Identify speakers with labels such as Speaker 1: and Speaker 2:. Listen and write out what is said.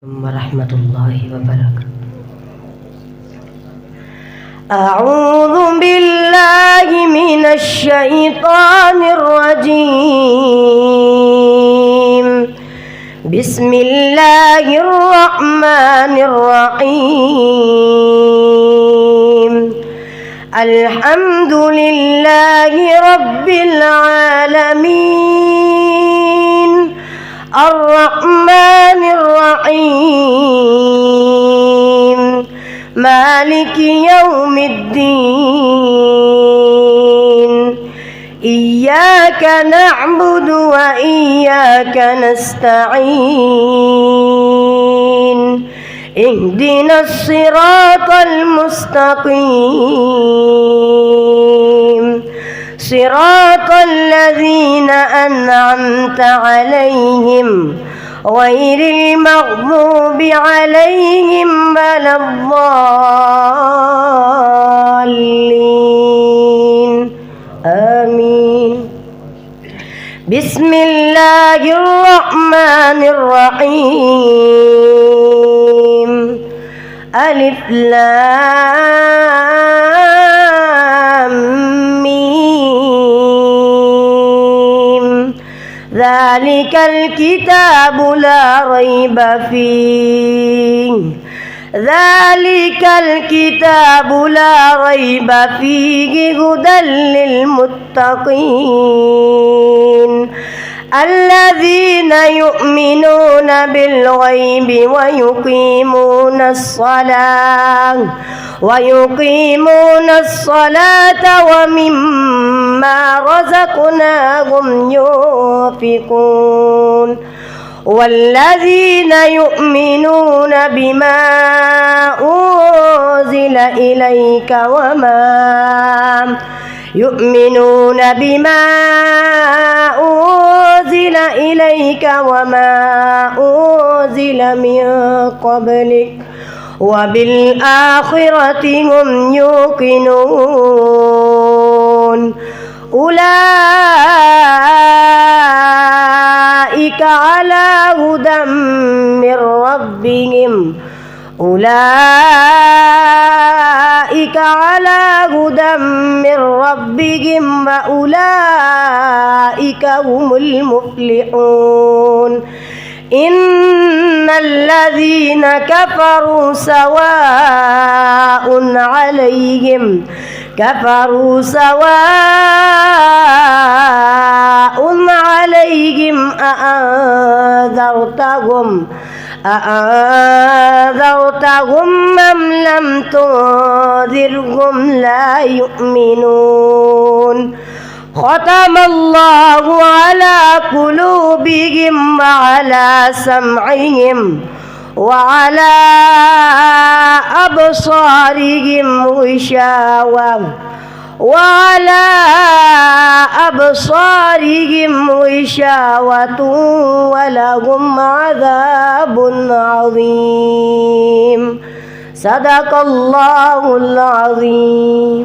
Speaker 1: ورحمة الله وبركاته. أعوذ بالله من الشيطان الرجيم. بسم الله الرحمن الرحيم. الحمد لله رب العالمين الرحمن الرحيم مالك يوم الدين. إياك نعبد وإياك نستعين. اهدنا الصراط المستقيم صراط الذين أنعمت عليهم غير المغضوب عليهم ولا الضالين آمين. بسم الله الرحمن الرحيم. ألف لام ميم. ذلك الكتاب لا ريب فيه. ذلك الكتاب لا ريب فيه هدى للمتقين الذين يؤمنون بالغيب ويقيمون الصلاة ومما رزقناهم ينفقون والذين يؤمنون بما أنزل إليك وما أنزل من قبلك وبالآخرة هم يوقنون. أولئك على هدى من ربهم وأولئك هم المفلحون. إن الذين كفروا سواء عليهم أأنذرتهم أم لم تنذرهم لا يؤمنون. ختم الله على قلوبهم وعلى سمعهم وعلى أبصارهم غشاوة ولهم عذاب عظيم. صدق الله العظيم.